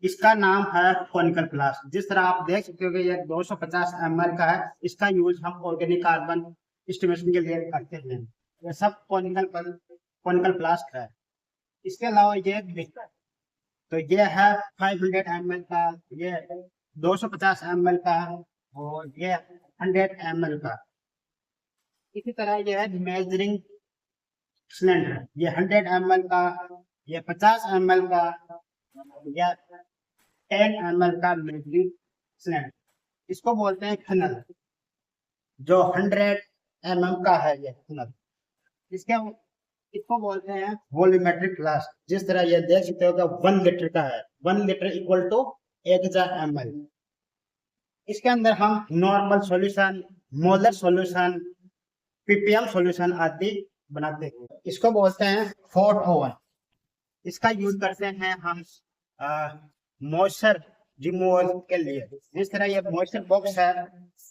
इसका नाम है कॉनिकल फ्लास्क। जिस तरह आप देख सकते हो कि ये 250 ml का है। इसका यूज हम ऑर्गेनिक कार्बन एस्टिमेशन के लिए करते हैं। ये सब कॉनिकल फ्लास्क है। इसके अलावा ये तो ये है 500 ml का, ये 250 ml का, और ये 100 ml का। इसी तरह ये है मेजरिंग सिलेंडर, ये 100 ml का, ये 50 ml का, या 10 ml का मेजरिंग सिलेंडर। इसको बोलते हैं फनल, जो 100 mm का है ये फनल। इसके इसको बोलते हैं वॉल्यूमेट्रिक फ्लास्क। जिस तरह ये देख सकते हो कि 1 लीटर का है, 1 लीटर इक्वल टू 1000 ml। इसके अंदर हम normal solution, molar solution, ppm solution आदि बनाते हैं। इसको बोलते हैं हॉट ओवन। इसका यूज करते हैं हम मॉइस्चर रिमूवल के लिए। जिस तरह ये मॉइस्चर बॉक्स है,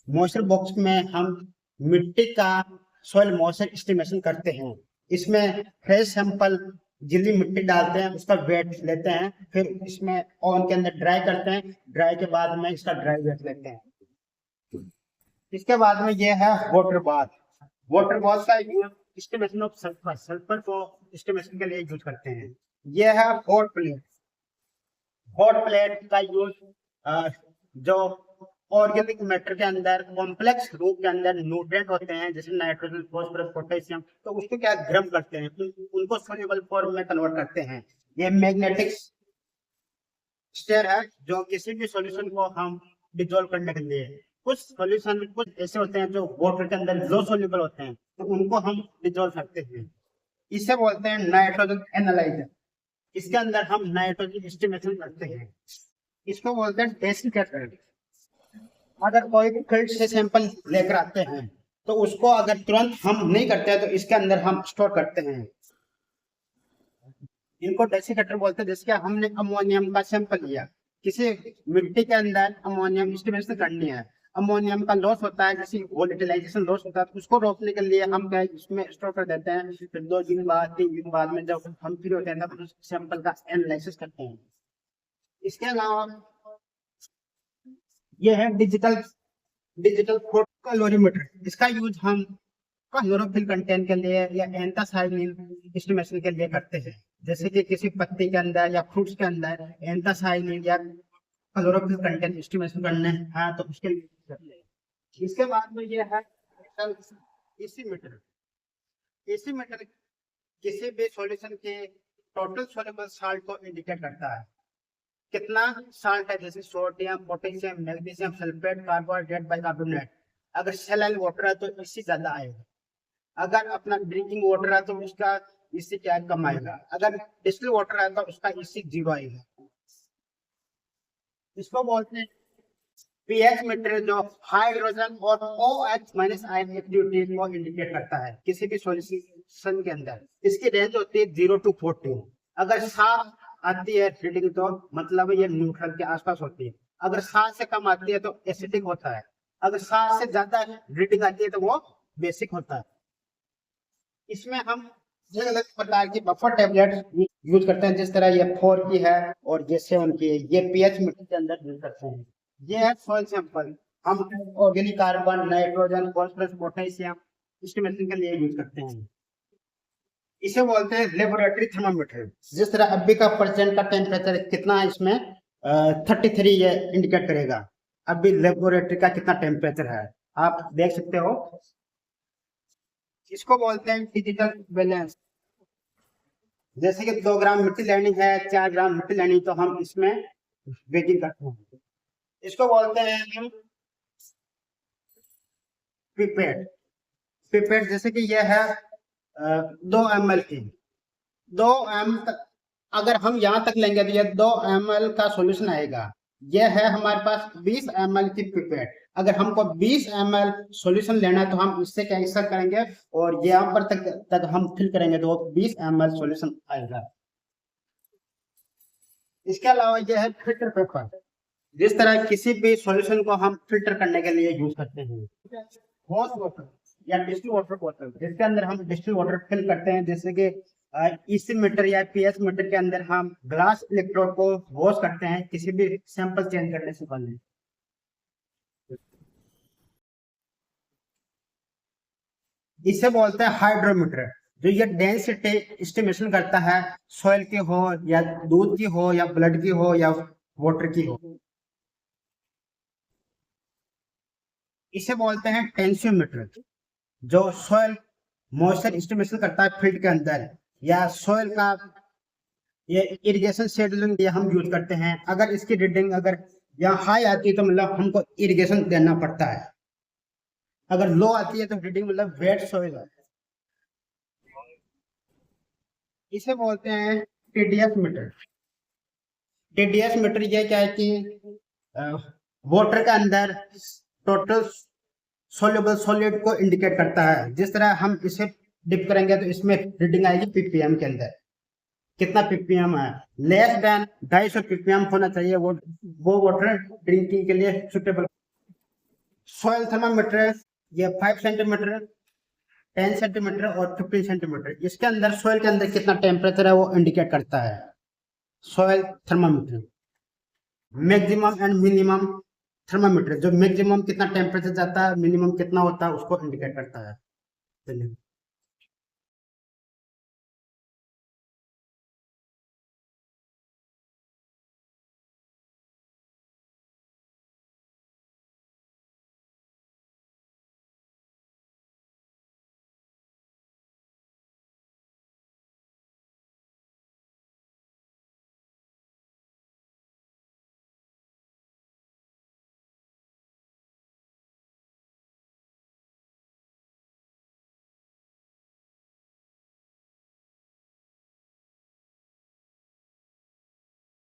मॉइस्चर बॉक्स में हम मिट्टी का सॉइल मॉइस्चर एस्टिमेशन करते हैं। इसमें फ्रेश सैंपल गीली मिट्टी डालते हैं, उसका वेट लेते हैं, फिर इसमें ओवन के अंदर ड्राई करते हैं। ड्राई के बाद में इसका ड्राई वेट लेते हैं। इसके बाद में ये है वाटर बाथ। वाटर बाथ का एस्टिमेशन ऑफ सल्फर, सल्फर को एस्टिमेशन के लिए यूज करते हैं। ये है हॉट प्लेट। हॉट प्लेट का यूज जो ऑर्गेनिक मैटर के अंदर कॉम्प्लेक्स रूप के अंदर न्यूट्रिएंट होते हैं, जैसे नाइट्रोजन, फास्फोरस, पोटेशियम, तो उसको क्या गर्म करते हैं, उनको सोल्यूबल फॉर्म में कन्वर्ट करते हैं। ये मैग्नेटिक स्टेयर है, जो किसी भी सॉल्यूशन को हम डिसॉल्व करने के लिए, कुछ सॉल्यूशन कुछ ऐसे होते हैं जो वाटर के अंदर लो सोल्यूबल होते हैं, तो उनको हम डिसॉल्व करते हैं। इसे बोलते हैं नाइट्रोजन एनालाइजर। इसके अंदर हम नाइट्रोजन एस्टिमेशन करते हैं। इसको बोलते हैं डेसिकेटर। अगर कोई भी फील्ड से सैंपल लेकर आते हैं, तो उसको अगर तुरंत हम नहीं करते हैं, तो इसके अंदर हम स्टोर करते हैं। इनको डेसिकेटर बोलते हैं। जैसे हमने अमोनियम का सैंपल लिया, किसी मिट्टी के अंदर अमोनियम एस्टिमेशन करनी है, अमोनियम का लॉस होता है, जैसे वोलेटिलाइजेशन लॉस होता है, तो उसको रोकने के लिए हम क्या इसमें स्टोर कर देते हैं। फिर 2 दिन बाद, 3 दिन बाद में जब हम फ्री होते हैं, तब उस सैंपल का एनालिसिस करते हैं। इसके अलावा ये है डिजिटल डिजिटल कैलोरीमीटर। इसका यूज हम क्लोरोफिल कंटेंट के लिए या एंथोसायनिन एस्टिमेशन के लिए करते हैं। जैसे कि किसी पत्ती के अंदर या फ्रूट्स के अंदर एंथोसायनिन या क्लोरोफिल कंटेंट एस्टिमेशन करने हैं, तो उसके लिए करते हैं। इसके बाद में ये है एसी मीटर। एसी मीटर किसी भी सॉल्यूशन के टोटल सॉल्युबल साल्ट को इंडिकेट करता है। कितना साल्ट है, जैसे sodium, potassium, magnesium sulphate, carbohydrate, bicarbonate. अगर सैलाइन वाटर है तो इससे ज्यादा आएगा। अगर अपना ड्रिंकिंग वाटर है तो उसका इससे क्या कम आएगा। अगर डिस्टिल वाटर है तो उसका इससे 0 आएगा। इसको बोलते हैं पीएच मीटर, जो हाइड्रोजन और OH माइनस आयन एक्टिविटी को इंडिकेट करता है किसी भी सॉल्यूशन के अंदर। इसकी रेंज होती है 0 to 40। अगर साफ आती है रीडिंग तो मतलब ये न्यूट्रल के आसपास होती है। अगर 7 से कम आती है तो एसिडिक होता है। अगर 7 से ज्यादा रीडिंग आती है तो वो बेसिक होता है। इसमें हम अलग अलग प्रकार की बफर टेबलेट यूज करते हैं। जिस तरह ये 4 की है और ये 7 की है, ये पीएच मीटर के अंदर यूज करते हैं। ये है सॉइल सैंपल। हम organic carbon, nitrogen, phosphorus, potassium estimation के लिए यूज करते हैं। इसे बोलते हैं लेबोरेटरी थर्मामीटर। जिस तरह अभी का परसेंट का टेम्परेचर कितना है, इसमें 33 ये इंडिकेट करेगा अभी लेबोरेटरी का कितना टेम्परेचर है, आप देख सकते हो। इसको बोलते हैं डिजिटल बैलेंस। जैसे कि 2 ग्राम मिट्टी लेनी है, 4 ग्राम मिट्टी लेनी, तो हम इसमें वेटिंग करते हैं। इसको बोलते हैं हम पिपेट। पिपेट जैसे कि यह है 2 ml की, 2 ml तक अगर हम यहाँ तक लेंगे तो ये 2 ml का सॉल्यूशन आएगा। यह है हमारे पास 20 ml की पिपेट। अगर हमको 20 ml सॉल्यूशन लेना है तो हम इससे क्या ऐसा करेंगे और यहाँ पर तक हम फिल करेंगे तो 20 ml सॉल्यूशन आएगा। इसके अलावा यह है फिल्टर पेपर। जिस तरह किसी भी सॉल्यूशन को हम फिल्टर करने के लिए यूज करते हैं। हॉट वाटर या डिस्टिल वाटर बोतल, जिसके अंदर हम डिस्टिल वाटर फिल करते हैं। जैसे कि इसी मीटर या पीएच मीटर के अंदर हम ग्लास इलेक्ट्रोड को वॉश करते हैं किसी भी सैंपल चेंज करने से पहले। इसे बोलते हैं हाइड्रोमीटर, जो ये डेंसिटी एस्टिमेशन करता है, सॉइल की हो या दूध की हो या ब्लड की हो या वाटर की हो। इसे बोलते हैं टेंसियोमीटर, जो सॉइल मॉइस्चर एस्टिमेशन करता है फील्ड के अंदर, या सॉइल का ये इरिगेशन शेड्यूलिंग ये हम यूज करते हैं। अगर इसकी रीडिंग अगर यहाँ हाई आती है तो मतलब हमको इरिगेशन देना पड़ता है, अगर लो आती है तो रीडिंग मतलब वेट सॉइल है। इसे बोलते हैं टीडीएस मीटर। टीडीएस मीटर ये क्या है कि वाटर के अंदर टोटल सोल्यूबल सॉलिड को इंडिकेट करता है। जिस तरह हम इसे डिप करेंगे तो इसमें रीडिंग आएगी पीपीएम के अंदर, कितना पीपीएम है। लेस देन 250 पीपीएम होना चाहिए, वो वाटर ड्रिंकिंग के लिए सुटेबल। सॉइल थर्मामीटर ये 5 सेंटीमीटर, 10 सेंटीमीटर और 15 सेंटीमीटर, इसके अंदर सॉइल के अंदर कितना टेम्परेचर है वो इंडिकेट करता है। Soil thermometer maximum and minimum thermometer, जो मैक्सिमम कितना टेम्परेचर जाता है, मिनिमम कितना होता है, उसको इंडिकेट करता है। धन्यवाद।